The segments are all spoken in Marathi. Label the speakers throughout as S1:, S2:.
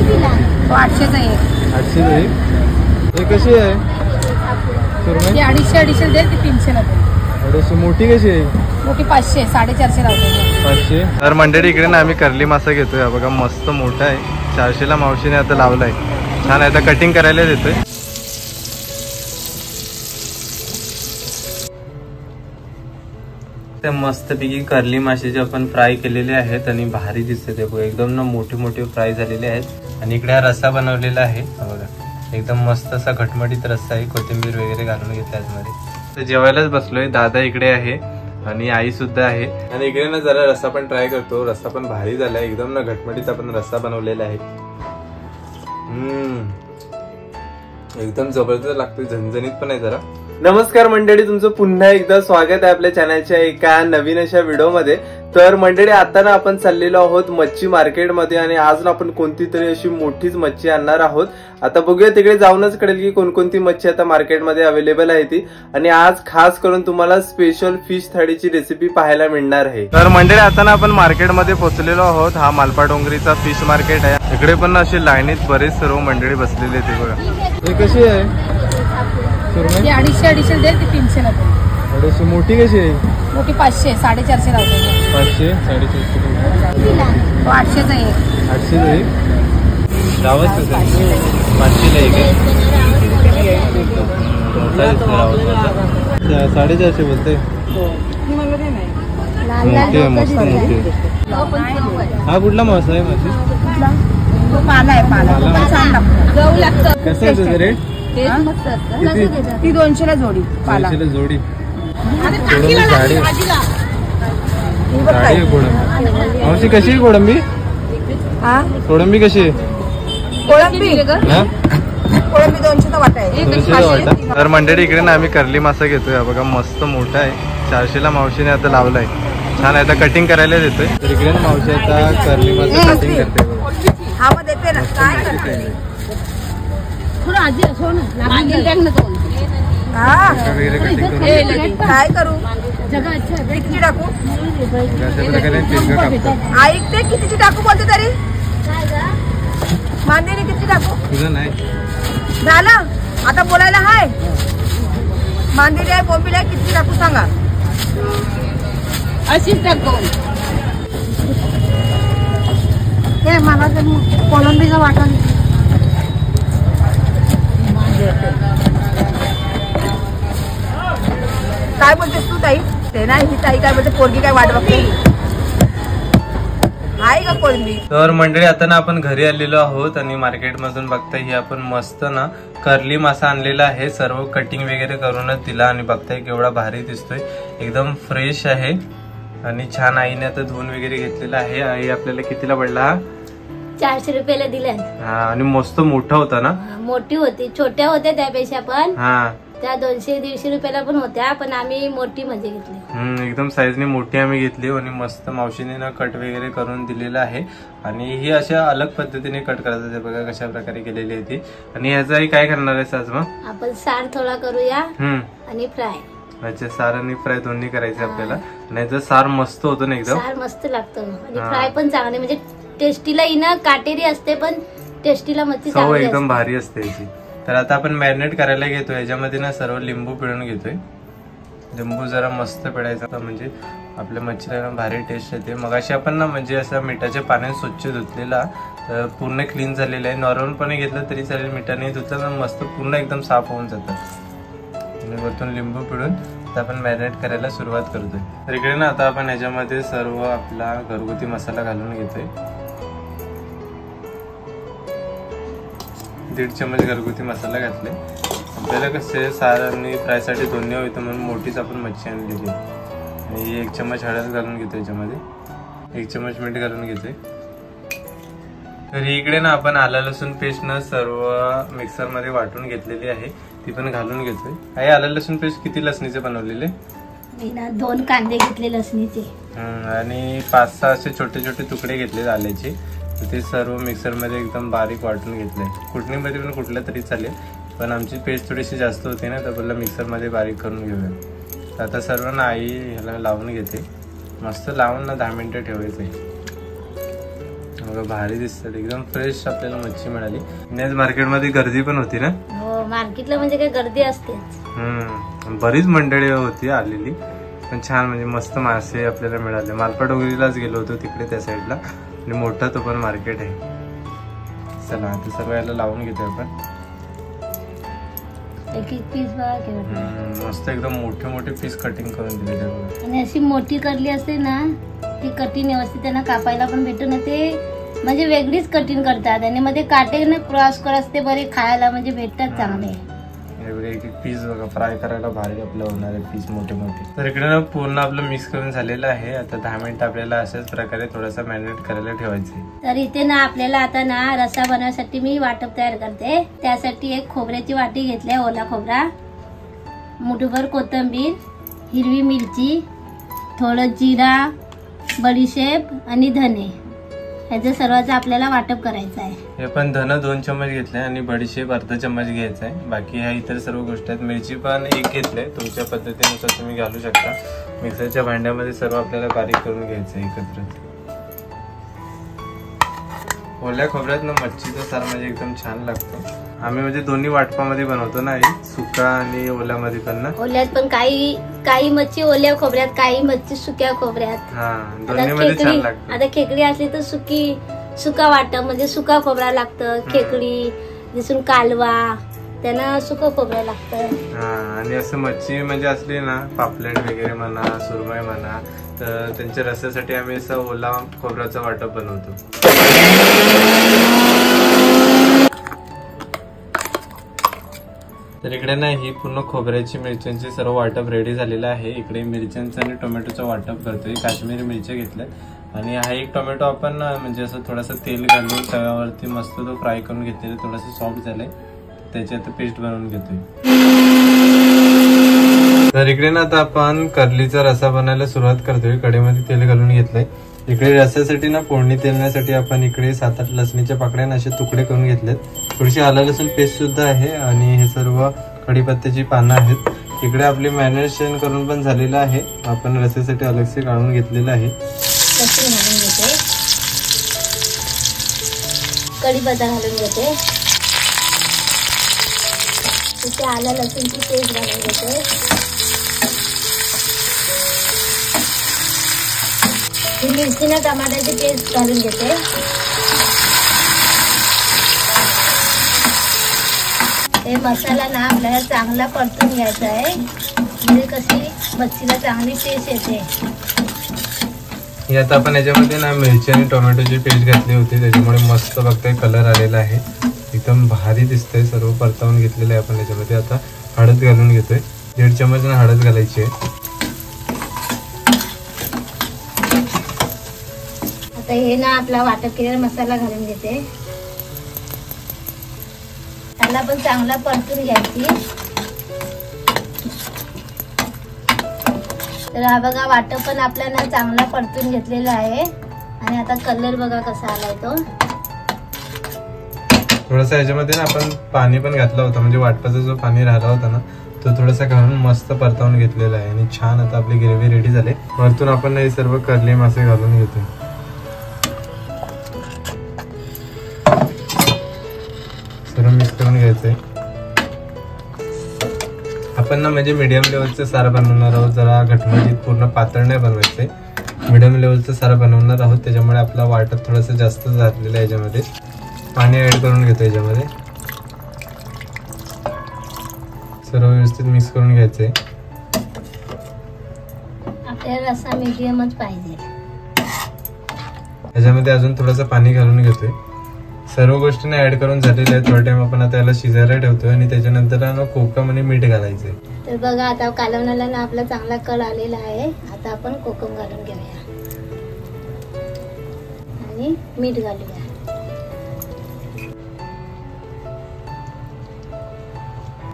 S1: तो 800चा एक.
S2: 800चा एक. हे कशी आहे सुरमई?
S1: 250 दे, ती 300ला दे.
S2: थोडीशी मोठी कशी आहे?
S1: मोठी 500, 450 लावतो.
S2: 500. तर मंडळी इकडे ना आम्ही कर्ली मासा घेतोय बघा, मस्त मोठा आहे. 400ला मावशीने आता लावलाय. छान आहे, आता कटिंग करायला देतोय. ते मस्तपैकी कर्ली माशाचे आपण फ्राय केलेले आहेत आणि भारी दिसते ते बघा, एकदम ना मोठे मोठे फ्राय झालेले आहेत. आणि इकडे हा रस्सा बनवलेला आहे बघा, एकदम मस्त असा घटमटीत रस्सा आहे, कोथिंबीर वगैरे घालून घेतला आतमध्ये. तर जेवायलाच बसलोय, दादा इकडे आहे आणि आई सुद्धा आहे. आणि इकडे ना जरा रस्सा पण ट्राय करतो. रस्सा पण भारी झालाय, एकदम ना घटमटीत आपण रस्सा बनवलेला आहे. एकदम जबरदस्त लागतोय, झणझणीत पण आहे जरा. नमस्कार मंडळी, तुमचं पुन्हा एकदा स्वागत आहे आपल्या चॅनलच्या एका नवीन अशा व्हिडिओमध्ये. तर मंडळी आता ना आपण चाललेलो आहोत मच्छी मार्केटमध्ये आणि आज ना आपण कोणती तरी अशी मोठीच मच्छी आणणार आहोत. आता बघूया तिकडे जाऊनच कळेल की कोणकोणती मच्छी आता मार्केटमध्ये अवेलेबल आहे ती. आणि आज खास करून तुम्हाला स्पेशल फिश थाळीची रेसिपी पाहायला मिळणार आहे. तर मंडळी आता ना आपण मार्केटमध्ये पोहोचलेलो आहोत. हा मालपा डोंगरीचा फिश मार्केट आहे. इकडे पण अशी लाईनीत बरेच सर्व मंडळी बसलेली आहे. बघा हे कशी आहे सुरमई?
S1: 250 दे, ती 300ला दे.
S2: थोडीशी मोठी कशी आहे?
S1: मोठी 500, 450 लावतो.
S2: 500, 450.
S1: तो 800चा एक.
S2: 800चा एक. गावात कसं 500ला एक आहे. 450 बोलते. मोठी मस्त मोठी. हा कुठला मासा आहे माझी?
S1: तो पाला आहे, पाला छान लागतो, जाऊ लागतं.
S2: कसं आहे तुझं रेट?
S1: ती 200ला जोडी.
S2: 200ला जोडी.
S1: कोळंबी
S2: झाडी आहे कोळंबी. मावशी कशी आहे कोळंबी? कोळंबी कशी आहे?
S1: कोळंबी 200चा वाटा आहे.
S2: 200चा वाटा. तर मंडळी इकडे ना आम्ही कर्ली मासा घेतोय बघा, मस्त मोठा आहे. 400ला मावशीने आता लावलाय. छान आहे, आता कटिंग करायला देतोय. तर इकडे ना मावशी आता कर्ली मासा कटिंग करते बघा.
S1: काय करू, किती टाकू? ऐकते कितीची टाकू बोलते तरी मांदेली किती टाकू?
S2: तुझं नाही
S1: झालं, आता बोलायला हाय. मांदेली आहे, बोंबील आहे, किती टाकू सांगा? अशीच टाकू. हे मला कोळंबीचा वाटा. काय बोलतेस तू ताई? ते नाही, ही ताई काय बोलते, पोरगी काय वाट बघते आहे का कोळंबी?
S2: तर मंडळी आता ना आपण घरी आलेलो आहोत आणि मार्केट मधून बघताय ही आपण मस्त ना कर्ली मासा आणलेला आहे. सर्व कटिंग वगैरे करूनच दिला आणि बघताय केवढा भारी दिसतोय, एकदम फ्रेश आहे आणि छान. आईने आता धुवून वगैरे घेतलेला आहे. आई आपल्याला कितीला पडला?
S3: 400 रुपयाला दिला.
S2: हा, आणि मस्त मोठा होता ना?
S3: मोठी होती, छोट्या होत्या त्यापेक्षा पण.
S2: हा, त्या
S3: 200-150 रुपयाला पण होत्या, पण आम्ही मोठी मध्ये घेतली.
S2: एकदम साईजने मोठी आम्ही घेतली आणि मस्त मावशीने ना कट वगैरे करून दिलेला आहे. आणि ही अशा अलग पद्धतीने कट करायचं, बघा कशा प्रकारे केलेली आहे ती. आणि ह्याचाही काय करणार आहे आज मग?
S3: आपण सार थोडा करूया आणि फ्राय.
S2: अच्छा, सार आणि फ्राय दोन्ही करायचे आपल्याला. नाही तर सार मस्त होतो ना, एकदम
S3: सार मस्त लागतं आणि फ्राय पण चांगले, म्हणजे टेस्टीला इना काटेरी असते पण टेस्टीला मच्छी
S2: चव एकदम भारी असते याची. तर आता आपण मॅरिनेट करायला घेतोय. याच्यामध्ये ना सर्व लिंबू पिळून घेतोय. लिंबू जरा मस्त पिळायचा, म्हणजे आपल्या मच्छीला भारी टेस्ट येते. मगाशी आपण ना म्हणजे असं मिठाच्या पाण्याने स्वच्छ धुतलेला, पूर्ण क्लीन झालेला आहे. नॉर्मलपणे घेतलं तरी चालेल, मिठाने धुतलं तर मस्त पूर्ण एकदम साफ होऊन जातं. आणि वरतून लिंबू पिळून आता आपण मॅरिनेट करायला सुरुवात करतोय. तर इकडे ना आता आपण ह्याच्यामध्ये सर्व आपला घरगुती मसाला घालून घेतोय. 1.5 चमच घरगुती मसाला घातले. आपल्याला कसे सार आणि फ्रायसाठी दोन्ही होतं म्हणून मोठीच आपण मच्छी आणलेली. आणि 1 चमच हळद घालून घेतो याच्यामध्ये. 1 चमच मीठ घालून घेतोय. तर इकडे ना आपण आला लसूण पेस्ट न सर्व मिक्सर मध्ये वाटून घेतलेली आहे, ती पण घालून घेतोय. आई, आला लसूण पेस्ट किती लसणीचे बनवलेले?
S3: 2 कांदे घेतले लसणीचे
S2: आणि 5-6 असे छोटे छोटे तुकडे घेतले आल्याचे. ते सर्व मिक्सर मध्ये एकदम बारीक वाटून घेतले. कुटणीमध्ये पण कुठल्या तरी चालेल, पण आमची पेस्ट थोडीशी जास्त होती ना, तर बोलला मिक्सर मध्ये बारीक करून घेऊया. आता सर्व ना आई ह्याला लावून घेते. मस्त लावून ना 10 मिनिटं ठेवायचे. बघा भारी दिसतात, एकदम फ्रेश आपल्याला मच्छी मिळाली. नेच मार्केटमध्ये गर्दी पण होती ना?
S3: हो, मार्केटला म्हणजे काय गर्दी असतेच.
S2: बरीच मंडळी होती आलेली, पण छान म्हणजे मस्त मासे आपल्याला मिळाले. मालपा डोंगरीलाच गेलो होतो तिकडे त्या साईडला, आणि मोठा तो पण मार्केट आहे. चला आता सर्व याला लावून घेतोय आपण.
S3: एक एक पीस बघा,
S2: मस्त एकदम मोठे मोठे पीस कटिंग करून दिले.
S3: आणि अशी मोठी करली असते ना ती कटिंग व्यवस्थित त्यांना कापायला पण भेटू ना, ते म्हणजे वेगळीच कटिंग करतात आणि मध्ये काटे ना क्रॉस क्रॉस ते बरे खायला म्हणजे भेटतात चांगले.
S2: एक एक पीस बघा फ्राय करायला भारी आपलं होणार आहे, पीस मोठे मोठे. तर इकडे ना पूर्ण आपलं मिक्स करून झालेलं आहे. आता 10 मिनिट आपल्याला अशाच प्रकारे थोडासा मॅरिनेट करायला ठेवायचे. तर
S3: इथे ना आपल्याला आता ना रस्सा बनवण्यासाठी मी वाटप तयार करते. त्यासाठी एक खोबऱ्याची वाटी घेतली, ओला खोबरा, मुठभर कोथिंबीर, हिरवी मिरची, थोडं जिरा, बडीशेप आणि धने, ह्याचं सर्वांचं आपल्याला वाटप करायचं आहे.
S2: हे पण धन 2 चम्मच घेतले आणि बडीशेप अर्धा चम्मच घ्यायचा आहे. बाकी ह्या इतर सर्व गोष्टी आहेत. मिरची पण 1 घेतले, तुमच्या पद्धतीनुसार तुम्ही घालू शकता. मिक्सरच्या भांड्यामध्ये सर्व आपल्याला बारीक करून घ्यायचं एकत्र. ओल्या खोबऱ्यात ना मच्छीचं सार म्हणजे एकदम छान लागतं. आम्ही म्हणजे दोन्ही वाटपामध्ये बनवतो ना, सुका आणि ओल्यामध्ये पण ना.
S3: ओल्यात पण काही मच्छी ओल्या खोबऱ्यात, काही मच्छी सुक्या खोबऱ्यात.
S2: दोन्हीमध्ये छान लागतं.
S3: आता खेकडी असली तर सुका वाटप म्हणजे सुका खोबरा लागतं. खेकडी जसून कालवा त्यांना सुका खोबरा लागतं.
S2: आणि असं मच्छी म्हणजे असली ना, पापलेट वगैरे म्हणा, सुरमई म्हणा, तर त्यांच्या रस्त्यासाठी आम्ही असं ओला खोबऱ्याचा वाटप बनवतो. तर इकडे ना ही पूर्ण खोबऱ्याची मिरच्यांची सर्व वाटप रेडी झालेलं आहे. इकडे मिरच्यांचं आणि टोमॅटोचं वाटप करतोय. काश्मीरी मिरच्या घेतल्यात आणि हा एक टोमॅटो आपण म्हणजे असं थोडंसं तेल घालून तव्यावरती मस्त तो फ्राय करून घेतलेला, थोडंसं सॉफ्ट झालंय, त्याची आता पेस्ट बनवून घेतोय. तर इकडे ना आता आपण करलीचा रस्सा बनायला सुरुवात करतोय. कढईमध्ये तेल घालून घेतलंय. इकडे रस्स्यासाठी ना फोडणी तेलण्यासाठी आपण इकडे 7-8 लसणीच्या पाकळ्या असे तुकडे करून घेतलेत. थोडीशी आलं लसूण पेस्ट सुद्धा आहे आणि हे सर्व कढीपत्त्याची पानं आहेत. इकडे आपले मॅरिनेशन करून पण झालेलं आहे. आपण रस्स्यासाठी अलगसे काढून घेतलेलं आहे.
S3: लसूण घालून घेते, कढीपत्ता घालून घेते, इथे आलं लसूणची पेस्ट घालून घेते, मिरची ना टमाट्याची पेस्ट घालून घेते. हे मसाला ना आपल्याला चांगला परतून घ्यायचा आहे, म्हणजे कशी मच्छीला चांगली टेस्ट येते.
S2: आता आपण याच्यामध्ये ना मिरची आणि टोमॅटोची पेस्ट घातली होती, त्याच्यामुळे मस्त बघताय कलर आलेला आहे, एकदम भारी दिसतंय. सर्व परतावून घेतलेलं आहे आपण. याच्यामध्ये आता हळद घालून घेतोय. 1.5 चम्मच हळद घालायची आहे.
S3: आता हे ना आपला वाटप केलेला मसाला घालून घेते. त्याला पण चांगला परतून घ्यायची. तर हा बघा वाटप पण आपल्याला चांगला परतून घेतलेला आहे. आणि आता कलर बघा कसा आलाय तो.
S2: थोडासा याच्यामध्ये ना आपण पाणी पण घातलं होतं, म्हणजे वाटपाचा जो पाणी राहिला होता ना तो थोडासा घालून मस्त परतावून घेतलेला आहे. आणि छान आता आपली ग्रेव्ही रेडी झाली. वरतून आपण हे सर्व करली मासे घालून घेतोय. सर्व मिक्स करून घ्यायचंय. आपण ना म्हणजे मीडियम लेवलचं सार बनवणार आहोत. जरा घटमटीत पूर्ण पातळ नाही बनवायचंय, मीडियम लेवलचं सार बनवणार आहोत. त्याच्यामुळे आपला वाटप थोडंसं जास्त झालेलं आहे. याच्यामध्ये पाणी ऍड करून घेतो. याच्यामध्ये सर्व व्यवस्थित मिक्स करून घ्यायचंय.
S3: आपल्याला रस्सा मीडियमच पाहिजे.
S2: याच्यामध्ये अजून थोडंसं पाणी घालून घेतोय. सर्व गोष्टींना ऍड करून झालेल्या आहेत. थोडा टाइम आपण आता याला शिजायला ठेवतोय आणि त्याच्यानंतर ना कोकम आणि मीठ घालायचंय.
S3: तर बघा आता कालवणाला ना आपला चांगला कल आलेला आहे. आता आपण कोकम घालून घेऊया आणि मीठ घालूया.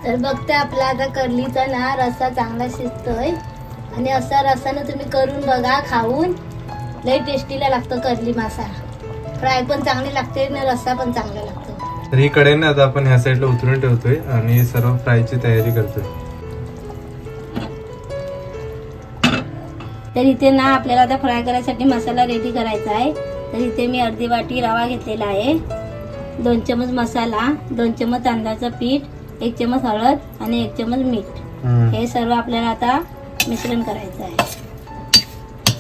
S3: तर बघते आपला आता करलीचा ना रस्सा चांगला शिजतोय. आणि असा रस्साने तुम्ही करून बघा, खाऊन लय टेस्टीला लागतो करली मासा. फ्राय पण चांगली लागते आणि रस्सा पण चांगला लागतो.
S2: तर ही कढई ना आता आपण ह्या साईडला उतरून ठेवतोय आणि सर्व फ्रायची तयारी करतोय.
S3: तर इथे ना आपल्याला आता फ्राय करायसाठी मसाला रेडी करायचा आहे. तर इथे मी अर्धी वाटी रवा घेतलेला आहे, 2 चमच मसाला, 2 चमच तांदळाचं पीठ, 1 चमच हळद आणि 1 चमच मीठ, हे सर्व आपल्याला आता मिश्रण करायचं आहे.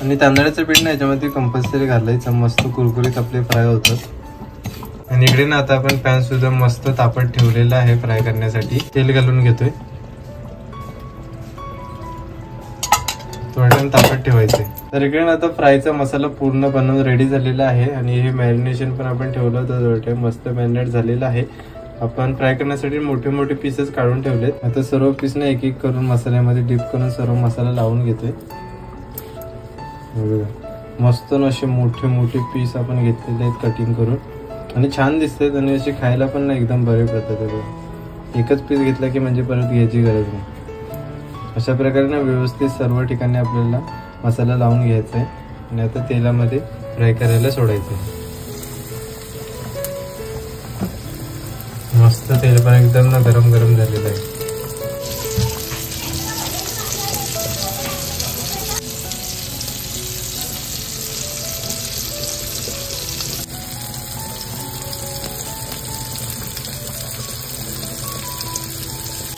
S2: आणि तांदळाचं पीठ ना याच्यामध्ये कंपल्सरी घालायचं, मस्त कुरकुरीत आपले फ्राय होतात. आणि इकडे ना आता आपण पॅन सुद्धा मस्त तापत ठेवलेला आहे फ्राय करण्यासाठी. तेल घालून घेतोय, थोडं तापत ठेवायचे. तर इकडे ना आता फ्रायचा मसाला पूर्ण बनवून रेडी झालेला आहे. आणि हे मॅरिनेशन पण आपण ठेवलं होतं, थोडं मस्त मॅरिनेट झालेलं आहे. आपण फ्राय करण्यासाठी मोठे मोठे पीसेस काढून ठेवलेत. आता सर्व पीस ना एक एक करून मसाल्यामध्ये डिप करून सर्व मसाला लावून घेतोय. मस्त ना असे मोठे मोठे पीस आपण घेतलेले आहेत कटिंग करून, आणि छान दिसतात आणि असे खायला पण ना एकदम बरे पडतात. एकच पीस घेतला की म्हणजे परत घ्यायची गरज नाही. अशा प्रकारे ना व्यवस्थित सर्व ठिकाणी आपल्याला मसाला लावून घ्यायचा आहे. आणि आता तेलामध्ये फ्राय करायला सोडायचं आहे. मस्त तेल पण एकदम ना गरम गरम झालेलं आहे.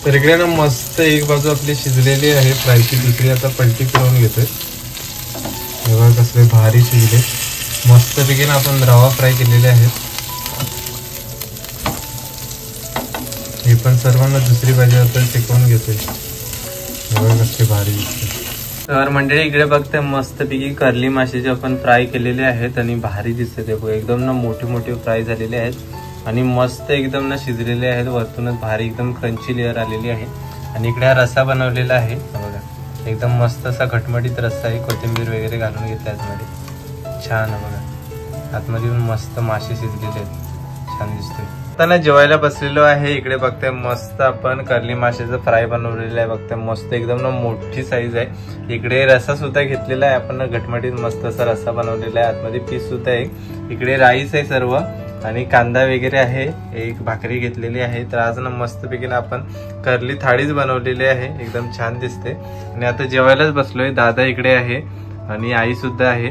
S2: तर इकडे ना मस्त एक बाजू आपली शिजलेली आहे फ्रायची, दुसरी आता पलटी करून घेतोय. बघा कसले भारी शिजले. मस्त पैकी ना आपण रवा फ्राय केलेले आहेत. हे पण सर्वांना दुसरी बाजू आपण शेकवून घेतोय. बघा कसले भारी दिसते. तर मंडळी इकडे बघते मस्त पैकी कर्ली माशाचे आपण फ्राय केलेले आहेत आणि भारी दिसते ते बघा. एकदम ना मोठे मोठे फ्राय झालेले आहेत आणि मस्त एकदम ना शिजलेले आहेत. वरतूनच भारी एकदम क्रंची लेअर आलेली आहे. आणि इकडे हा रस्सा बनवलेला आहे बघा, एकदम मस्त असा घटमटीत रस्सा आहे. कोथिंबीर वगैरे घालून घेतला आतमध्ये, छान आहे बघा. आतमध्ये मस्त मासे शिजलेले आहेत, छान दिसतोय. आता ना जेवायला बसलेलो आहे. इकडे बघते मस्त आपण कर्ली माशाचं फ्राय बनवलेलं आहे. बघते मस्त एकदम ना मोठी साईज आहे. इकडे रस्सा सुद्धा घेतलेला आहे आपण, घटमटीत मस्त असा रस्सा बनवलेला आहे. आतमध्ये पीस सुद्धा आहे. इकडे राईस आहे सर्व आणि कांदा वगैरे आहे. एक भाकरी घेतलेली आहे. तर आज ना मस्तपैकी ना आपण कर्ली थाळीच बनवलेली आहे, एकदम छान दिसते. आणि आता जेवायलाच बसलोय. दादा इकडे आहे आणि आई सुद्धा आहे.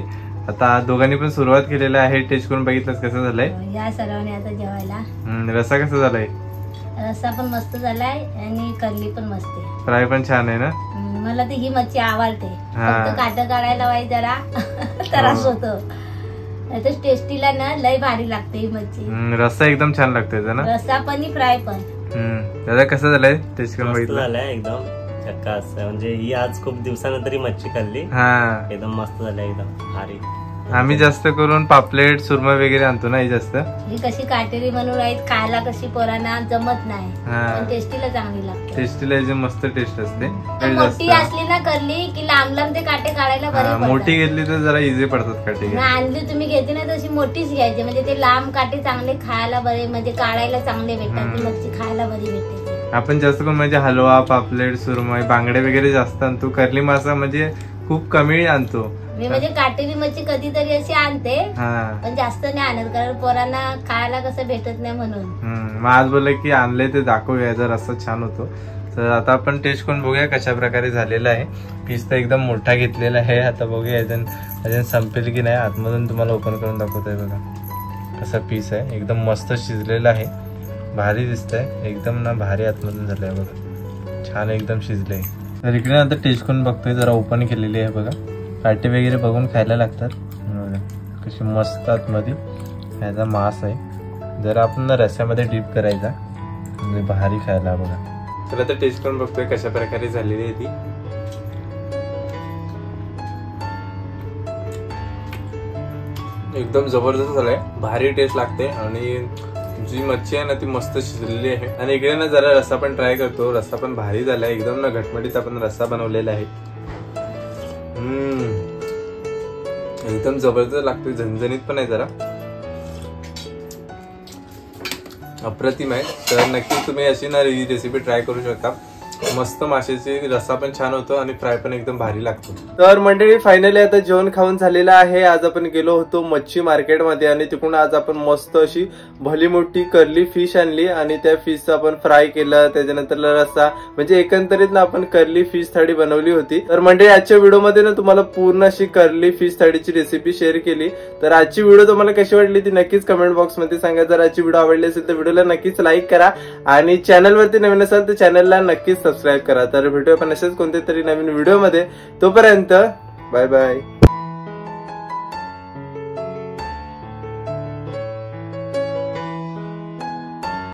S2: आता दोघांनी पण सुरुवात केलेली आहे. टेस्ट करून बघितलंच कसं झालंय.
S3: या सर्वांनी आता जेवायला.
S2: रस्सा कसा झालाय?
S3: रस्सा पण मस्त झालाय आणि कर्ली पण मस्त आहे.
S2: फ्राय पण छान आहे ना.
S3: मला ती ही मच्छी आवडते. फक्त काटं काढायला वाई जरा त्रास होतो. टेस्टीला ना लय भारी लागते ही मच्छी.
S2: रस्सा एकदम छान लागतोय ना.
S3: रस्सा पण फ्राय पण.
S2: दादा कसं झालंय? टेस्ट करून बघितलं?
S4: झालंय एकदम झक्कास. म्हणजे ही आज खूप दिवसानंतर ही मच्छी खाल्ली.
S2: हा
S4: एकदम मस्त झालंय, एकदम भारी.
S2: आम्ही जास्त करून पापलेट सुरमा वगैरे आणतो ना. ही जास्त
S3: ही कशी काटेरी म्हणून राहील, खायला कशी पोरांना जमत नाही, पण टेस्टीला चांगली लागते.
S2: टेस्टीला मस्त टेस्ट असते.
S3: मोठी असली ना करली की लांब लांब ते काटे काढायला बरे.
S2: मोठी घेतली तर जरा इझी पडतात काटे.
S3: आणली तुम्ही घेते ना तशी मोठीच घ्यायची, म्हणजे ते लांब काटे चांगले खायला बरे, म्हणजे काढायला चांगले भेटतात. ती मच्छी खायला बरी भेटते.
S2: आपण जास्त करून म्हणजे हलवा, पापलेट, सुरमई, बांगडे वगैरे जास्त आणतो. कर्ली मासा म्हणजे खूप कमी आणतो.
S3: मी म्हणजे काटेरी मच्छी कधीतरी अशी आणते, पण जास्त नाही आणत, कारण पोरांना खायला कसं भेटत नाही म्हणून.
S2: मग आज बोलले की आणले ते दाखवूया, जर असं छान होतो. तर आता आपण टेस्ट करून बघूया कशा प्रकारे झालेला आहे. पीस तर एकदम मोठा घेतलेला आहे. आता बघूया अजून संपेल की नाही. आतमधून तुम्हाला ओपन करून दाखवतोय बघा कसा पीस आहे. एकदम मस्त शिजलेला आहे, भारी दिसतंय. एकदम ना भारी आतमधून झालंय बघा, छान एकदम शिजलंय. तर इकडे आता टेस्ट करून बघतोय. जरा ओपन केलेली आहे बघा. काटे वगैरे बघून खायला लागतात. कशी मस्त आतमध्ये ह्याचा मांस आहे. जरा आपण रस्स्यामध्ये डीप करायचा, म्हणजे भारी खायला बघा. तर आता टेस्ट करून बघतोय कशा प्रकारे झालेली आहे ती. एकदम जबरदस्त झालंय, भारी टेस्ट लागते. आणि जी मच्छी आहे ना ती मस्त शिजलेली आहे. आणि इकडे ना जरा रस्सा पण ट्राय करतो. रस्सा पण भारी झालाय, एकदम ना घटमटीत आपण रस्सा बनवलेला आहे. एकदम जबरदस्त लागतोय, झणझणीत पण आहे, जरा अप्रतिम आहे. तर नक्कीच तुम्ही अशी ना ही रेसिपी ट्राय करू शकता. मस्त माशाची रस्सा पण छान होतो आणि फ्राय पण एकदम भारी लागतो. तर मंडळी फायनली आता जेवण खाऊन झालेलं आहे. आज आपण गेलो होतो मच्छी मार्केटमध्ये आणि तिकडून आज आपण मस्त अशी भली मोठी कर्ली फिश आणली आणि त्या फिशचा आपण फ्राय केलं, त्याच्यानंतर रस्सा, म्हणजे एकंदरीत ना आपण कर्ली फिश थाळी बनवली होती. तर मंडळी आजच्या व्हिडिओमध्ये ना तुम्हाला पूर्ण अशी कर्ली फिश थाळीची रेसिपी शेअर केली. तर आजची व्हिडिओ तुम्हाला कशी वाटली ती नक्कीच कमेंट बॉक्स मध्ये सांगा. जर आजची व्हिडिओ आवडली असेल तर व्हिडिओला नक्कीच लाईक करा आणि चॅनलवरती नवीन असाल तर चॅनलला नक्कीच सबस्क्राईब करा. तर भेटूया आपण असेच कोणत्या तरी नवीन व्हिडिओ मध्ये. तोपर्यंत बाय बाय.